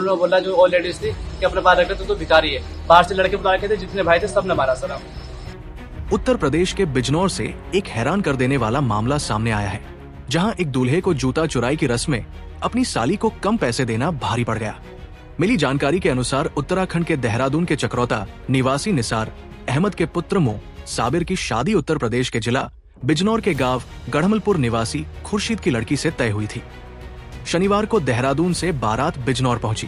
उन्होंने बोला जो और लेडीज थी कि अपने बाहर रखे तो भिखारी है। बाहर से लड़के बुला रखे थे, जितने भाई थे सबने मारा सर। उत्तर प्रदेश के बिजनौर से एक हैरान कर देने वाला मामला सामने आया है, जहां एक दूल्हे को जूता चुराई की रस्म में अपनी साली को कम पैसे देना भारी पड़ गया। मिली जानकारी के अनुसार उत्तराखंड के देहरादून के चक्रौता निवासी निसार अहमद के पुत्र मोह साबिर की शादी उत्तर प्रदेश के जिला बिजनौर के गांव गढ़मलपुर निवासी खुर्शीद की लड़की से तय हुई थी। शनिवार को देहरादून से बारात बिजनौर पहुंची,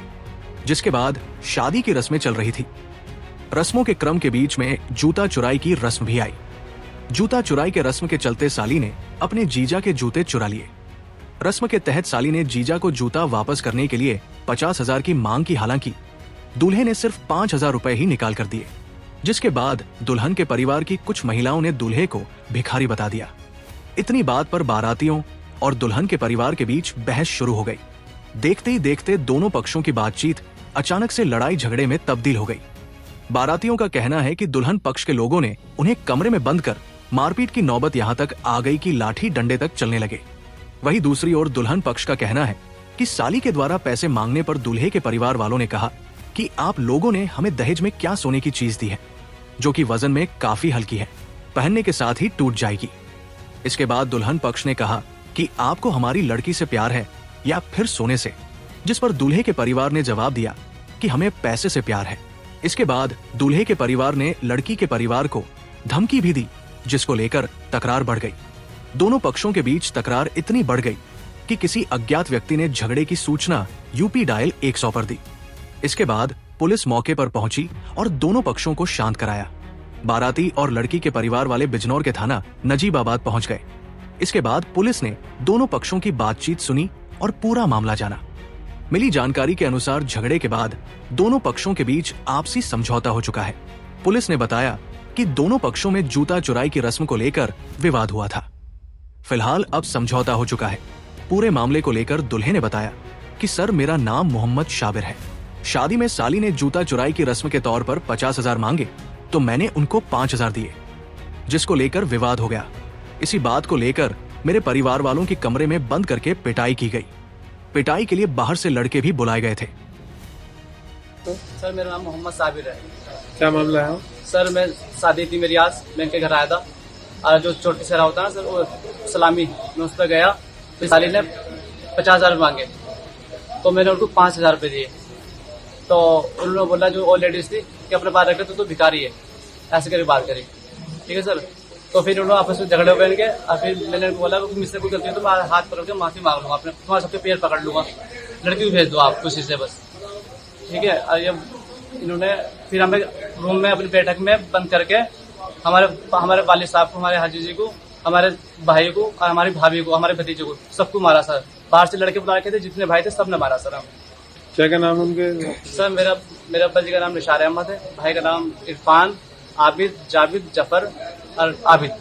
जिसके बाद शादी की रस्में चल रही थी। रस्मों के क्रम के बीच में जूता चुराई की रस्म भी आई। जूता चुराई के रस्म के चलते साली ने अपने जीजा के जूते चुरा लिए। रस्म के तहत साली ने जीजा को जूता वापस करने के लिए 50,000 की मांग की, हालांकि दूल्हे ने सिर्फ 5,000 रुपए ही निकाल कर दिए, जिसके बाद दुल्हन के परिवार की कुछ महिलाओं ने दूल्हे को भिखारी बता दिया। इतनी बात पर बारातियों और दुल्हन के परिवार के बीच बहस शुरू हो गई। देखते ही देखते दोनों पक्षों की बातचीत अचानक से लड़ाई झगड़े में तब्दील हो गई। बारातियों का कहना है कि दुल्हन पक्ष के लोगों ने उन्हें कमरे में बंद कर मारपीट की नौबत यहां तक आ गई कि लाठी डंडे तक चलने लगे। वहीं दूसरी ओर दुल्हन पक्ष का कहना है कि साली के द्वारा पैसे मांगने पर दूल्हे के परिवार वालों ने कहा कि आप लोगों ने हमें दहेज में क्या सोने की चीज दी है, जो कि वजन में काफी हल्की है, पहनने के साथ ही टूट जाएगी। इसके बाद दुल्हन पक्ष ने कहा कि आपको हमारी लड़की से प्यार है या फिर सोने से, जिस पर दूल्हे के परिवार ने जवाब दिया कि हमें पैसे से प्यार है। इसके बाद दूल्हे के परिवार ने लड़की के परिवार को धमकी भी दी, जिसको लेकर तकरार बढ़ गई। दोनों पक्षों के बीच तकरार इतनी बढ़ गई कि किसी अज्ञात व्यक्ति ने झगड़े की सूचना यूपी डायल 100 पर दी। इसके बाद पुलिस मौके पर पहुंची और दोनों पक्षों को शांत कराया। बाराती और लड़की के परिवार वाले बिजनौर के थाना नजीबाबाद पहुंच गए। इसके बाद पुलिस ने दोनों पक्षों की बातचीत सुनी और पूरा मामला जाना। मिली जानकारी के अनुसार झगड़े के बाद दोनों पक्षों के बीच आपसी समझौता हो चुका है। पुलिस ने बताया कि दोनों पक्षों में जूता चुराई की रस्म को लेकर विवाद हुआ था। फिलहाल अब समझौता हो चुका है। पूरे मामले को लेकर दूल्हे ने बताया कि सर, मेरा नाम मोहम्मद शाबिर है। शादी में साली ने जूता चुराई की रस्म के तौर पर 50,000 मांगे तो मैंने उनको 5,000 दिए, जिसको लेकर विवाद हो गया। इसी बात को लेकर मेरे परिवार वालों की कमरे में बंद करके पिटाई की गई। पिटाई के लिए बाहर से लड़के भी बुलाए गए थे। सर, मेरा नाम मोहम्मद साबिर है। क्या मामला है? सर, मैं शादी थी मेरी, आज मैं इनके घर आया था और जो छोटी सहरा होता है ना सर, वो सलामी, मैं उस पर गया तो साली ने 50,000 मांगे तो मैंने उनको 5,000 रुपये दिए। तो उन्होंने बोला जो और लेडीज थी कि अपने बाहर रखे तो भिखारी है, ऐसे करके बात करी। ठीक है सर। तो फिर उन्होंने आपस में झगड़े हुए इनके और फिर मैंने बोला कि मुझसे कोई गलती है तो मैं हाथ पकड़ के माफी मांग लूंगा, अपने तुम्हारे सबके पैर पकड़ लूंगा, लड़की को भेज दो आप खुशी से बस। ठीक है। और ये इन्होंने फिर हमें रूम में अपनी बैठक में बंद करके हमारे वालिद साहब को, हमारे हाजी जी को, हमारे भाई को और हमारी भाभी को, हमारे भतीजे को, सबको मारा सर। बाहर से लड़के बुला रखे थे, जितने भाई थे सबने मारा सर। हम क्या नाम उनके? सर, मेरा अब्बा जी का नाम निसार अहमद है, भाई का नाम इरफान, आबिद, जाबिद, जफर और आबिद।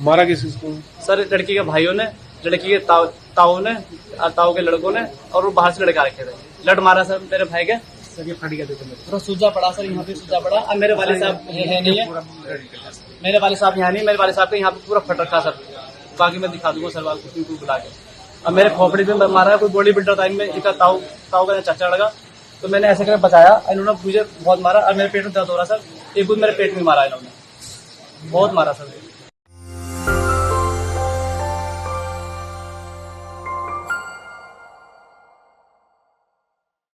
मारा किसको? सर, लड़की के भाइयों ने, लड़की के ताऊ ने और ताऊ के लड़कों ने, और वो बाहर से लड़का रखे थे। लड़ मारा सर मेरे भाई के। सर, ये फट गया पूरा सूजा पड़ा सर, यहाँ पे सूजा पड़ा। अब मेरे वाले साहब है नहीं है, मेरे वाले साहब यहाँ नहीं, मेरे वाले साहब के यहाँ पे पूरा फट रखा सर। बाकी मैं दिखा दूंगा सर, को बुला के। अब मेरे खोपड़ी में मारा है, कोई बॉडी बिल्डर था इनमें, इनका ताऊ का चाचा लगा, तो मैंने ऐसे करके बचाया। इन्होंने मुझे बहुत मारा और मेरे पेट में दर्द हो रहा सर। एक दिन मेरे पेट में मारा इन्होंने, बहुत मारा सर।